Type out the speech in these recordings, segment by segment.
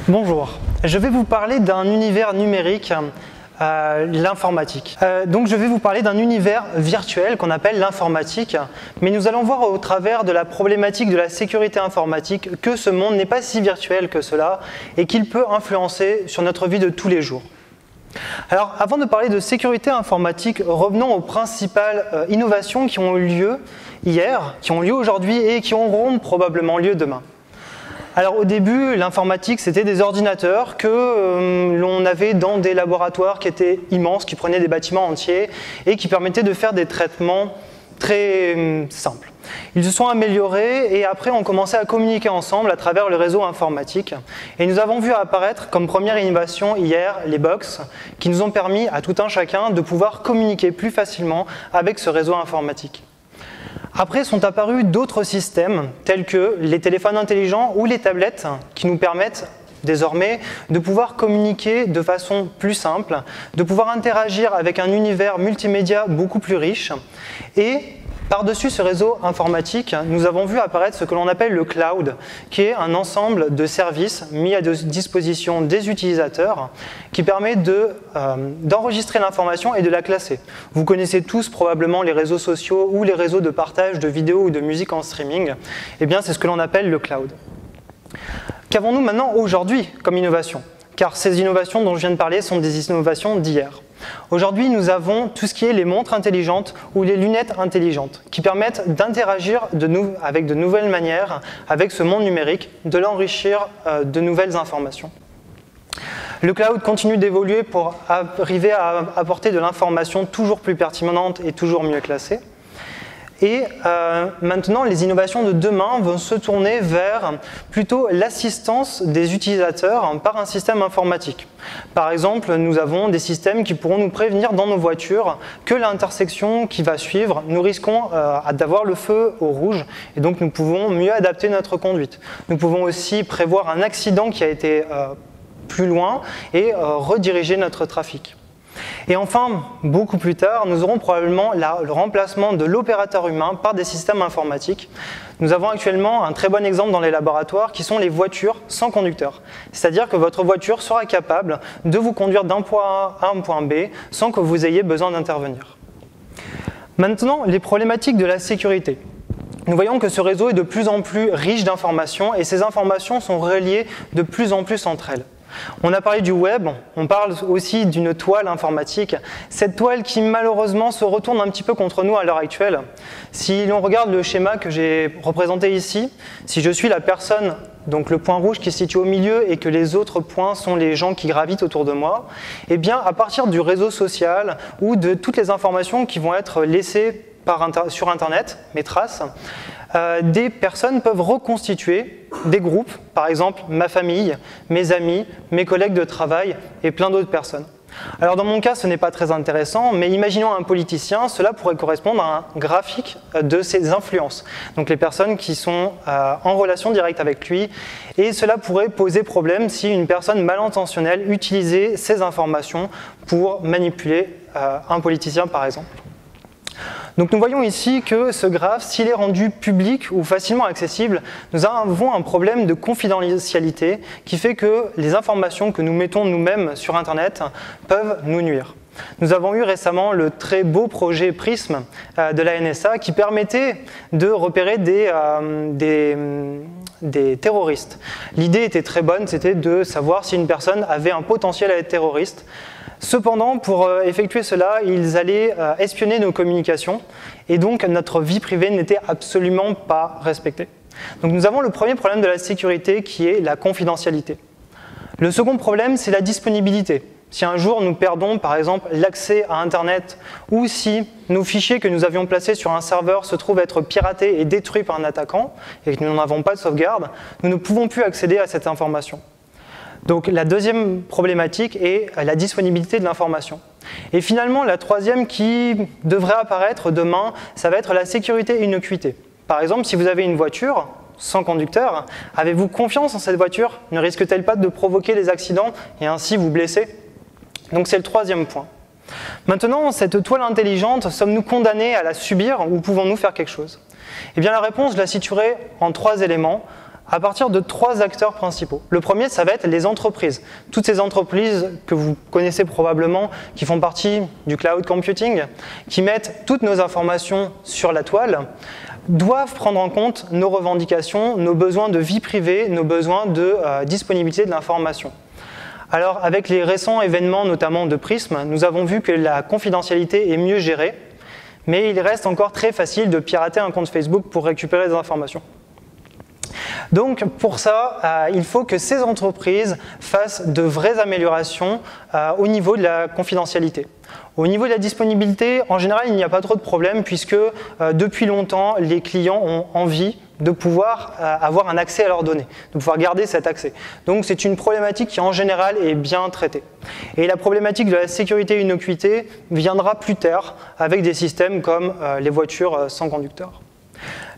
Bonjour, je vais vous parler d'un univers numérique, l'informatique. Donc je vais vous parler d'un univers virtuel qu'on appelle l'informatique, mais nous allons voir au travers de la problématique de la sécurité informatique que ce monde n'est pas si virtuel que cela et qu'il peut influencer sur notre vie de tous les jours. Alors avant de parler de sécurité informatique, revenons aux principales innovations qui ont eu lieu hier, qui ont lieu aujourd'hui et qui auront probablement lieu demain. Alors au début, l'informatique, c'était des ordinateurs que l'on avait dans des laboratoires qui étaient immenses, qui prenaient des bâtiments entiers et qui permettaient de faire des traitements très simples. Ils se sont améliorés et après ont commencé à communiquer ensemble à travers le réseau informatique. Et nous avons vu apparaître comme première innovation hier les box qui nous ont permis à tout un chacun de pouvoir communiquer plus facilement avec ce réseau informatique. Après sont apparus d'autres systèmes tels que les téléphones intelligents ou les tablettes qui nous permettent désormais de pouvoir communiquer de façon plus simple, de pouvoir interagir avec un univers multimédia beaucoup plus riche. Et par-dessus ce réseau informatique, nous avons vu apparaître ce que l'on appelle le cloud, qui est un ensemble de services mis à disposition des utilisateurs qui permet d'enregistrer l'information et de la classer. Vous connaissez tous probablement les réseaux sociaux ou les réseaux de partage de vidéos ou de musique en streaming. Eh bien, c'est ce que l'on appelle le cloud. Qu'avons-nous maintenant aujourd'hui comme innovation ? Car ces innovations dont je viens de parler sont des innovations d'hier. Aujourd'hui, nous avons tout ce qui est les montres intelligentes ou les lunettes intelligentes qui permettent d'interagir avec de nouvelles manières avec ce monde numérique, de l'enrichir de nouvelles informations. Le cloud continue d'évoluer pour arriver à apporter de l'information toujours plus pertinente et toujours mieux classée. Et maintenant, les innovations de demain vont se tourner vers plutôt l'assistance des utilisateurs par un système informatique. Par exemple, nous avons des systèmes qui pourront nous prévenir dans nos voitures que l'intersection qui va suivre, nous risquons d'avoir le feu au rouge et donc nous pouvons mieux adapter notre conduite. Nous pouvons aussi prévoir un accident qui a été plus loin et rediriger notre trafic. Et enfin, beaucoup plus tard, nous aurons probablement le remplacement de l'opérateur humain par des systèmes informatiques. Nous avons actuellement un très bon exemple dans les laboratoires qui sont les voitures sans conducteur. C'est-à-dire que votre voiture sera capable de vous conduire d'un point A à un point B sans que vous ayez besoin d'intervenir. Maintenant, les problématiques de la sécurité. Nous voyons que ce réseau est de plus en plus riche d'informations et ces informations sont reliées de plus en plus entre elles. On a parlé du web, on parle aussi d'une toile informatique, cette toile qui malheureusement se retourne un petit peu contre nous à l'heure actuelle. Si l'on regarde le schéma que j'ai représenté ici, si je suis la personne, donc le point rouge qui se situe au milieu et que les autres points sont les gens qui gravitent autour de moi, eh bien à partir du réseau social ou de toutes les informations qui vont être laissées sur Internet, mes traces, des personnes peuvent reconstituer des groupes, par exemple ma famille, mes amis, mes collègues de travail et plein d'autres personnes. Alors dans mon cas, ce n'est pas très intéressant, mais imaginons un politicien, cela pourrait correspondre à un graphique de ses influences. Donc les personnes qui sont en relation directe avec lui, et cela pourrait poser problème si une personne mal intentionnelle utilisait ces informations pour manipuler un politicien par exemple. Donc nous voyons ici que ce graphe, s'il est rendu public ou facilement accessible, nous avons un problème de confidentialité qui fait que les informations que nous mettons nous-mêmes sur Internet peuvent nous nuire. Nous avons eu récemment le très beau projet PRISM de la NSA qui permettait de repérer des terroristes. L'idée était très bonne, c'était de savoir si une personne avait un potentiel à être terroriste. Cependant, pour effectuer cela, ils allaient espionner nos communications et donc notre vie privée n'était absolument pas respectée. Donc nous avons le premier problème de la sécurité qui est la confidentialité. Le second problème, c'est la disponibilité. Si un jour nous perdons par exemple l'accès à Internet ou si nos fichiers que nous avions placés sur un serveur se trouvent être piratés et détruits par un attaquant et que nous n'en avons pas de sauvegarde, nous ne pouvons plus accéder à cette information. Donc la deuxième problématique est la disponibilité de l'information. Et finalement, la troisième qui devrait apparaître demain, ça va être la sécurité et innocuité. Par exemple, si vous avez une voiture sans conducteur, avez-vous confiance en cette voiture? Ne risque-t-elle pas de provoquer des accidents et ainsi vous blesser? Donc c'est le troisième point. Maintenant, cette toile intelligente, sommes-nous condamnés à la subir ou pouvons-nous faire quelque chose? Eh bien la réponse, je la situerai en 3 éléments, à partir de 3 acteurs principaux. Le premier, ça va être les entreprises. Toutes ces entreprises que vous connaissez probablement, qui font partie du cloud computing, qui mettent toutes nos informations sur la toile, doivent prendre en compte nos revendications, nos besoins de vie privée, nos besoins de disponibilité de l'information. Alors, avec les récents événements, notamment de Prism, nous avons vu que la confidentialité est mieux gérée, mais il reste encore très facile de pirater un compte Facebook pour récupérer des informations. Donc pour ça, il faut que ces entreprises fassent de vraies améliorations au niveau de la confidentialité. Au niveau de la disponibilité, en général, il n'y a pas trop de problème puisque depuis longtemps, les clients ont envie de pouvoir avoir un accès à leurs données, de pouvoir garder cet accès. Donc c'est une problématique qui en général est bien traitée. Et la problématique de la sécurité et innocuité viendra plus tard avec des systèmes comme les voitures sans conducteur.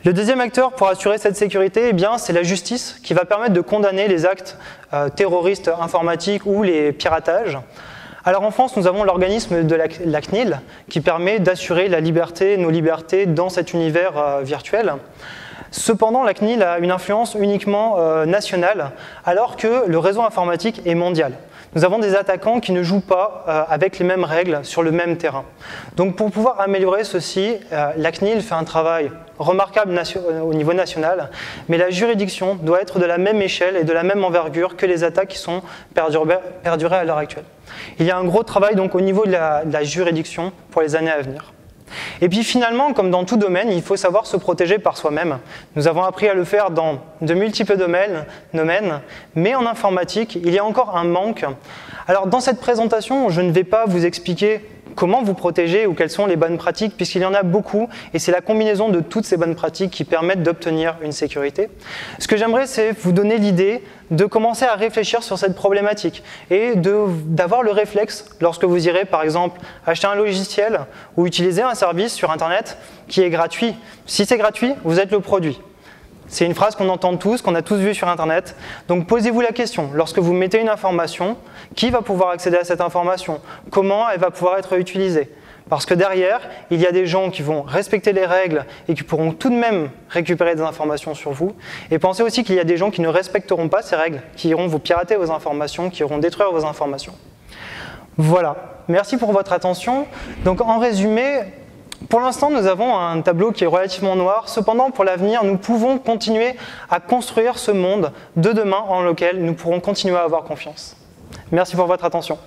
Le deuxième acteur pour assurer cette sécurité, eh bien, c'est la justice qui va permettre de condamner les actes terroristes informatiques ou les piratages. Alors en France, nous avons l'organisme de la CNIL qui permet d'assurer la liberté, nos libertés dans cet univers virtuel. Cependant, la CNIL a une influence uniquement nationale, alors que le réseau informatique est mondial. Nous avons des attaquants qui ne jouent pas avec les mêmes règles sur le même terrain. Donc pour pouvoir améliorer ceci, la CNIL fait un travail remarquable au niveau national, mais la juridiction doit être de la même échelle et de la même envergure que les attaques qui sont perdurées à l'heure actuelle. Il y a un gros travail donc au niveau de la juridiction pour les années à venir. Et puis finalement, comme dans tout domaine, il faut savoir se protéger par soi-même. Nous avons appris à le faire dans de multiples domaines, mais en informatique, il y a encore un manque. Alors dans cette présentation, je ne vais pas vous expliquer comment vous protéger ou quelles sont les bonnes pratiques, puisqu'il y en a beaucoup, et c'est la combinaison de toutes ces bonnes pratiques qui permettent d'obtenir une sécurité. Ce que j'aimerais, c'est vous donner l'idée de commencer à réfléchir sur cette problématique et d'avoir le réflexe, lorsque vous irez par exemple acheter un logiciel ou utiliser un service sur Internet qui est gratuit. Si c'est gratuit, vous êtes le produit. C'est une phrase qu'on entend tous, qu'on a tous vue sur Internet. Donc posez-vous la question, lorsque vous mettez une information, qui va pouvoir accéder à cette information? Comment elle va pouvoir être utilisée? Parce que derrière, il y a des gens qui vont respecter les règles et qui pourront tout de même récupérer des informations sur vous. Et pensez aussi qu'il y a des gens qui ne respecteront pas ces règles, qui iront vous pirater vos informations, qui iront détruire vos informations. Voilà, merci pour votre attention. Donc en résumé, pour l'instant, nous avons un tableau qui est relativement noir. Cependant, pour l'avenir, nous pouvons continuer à construire ce monde de demain en lequel nous pourrons continuer à avoir confiance. Merci pour votre attention.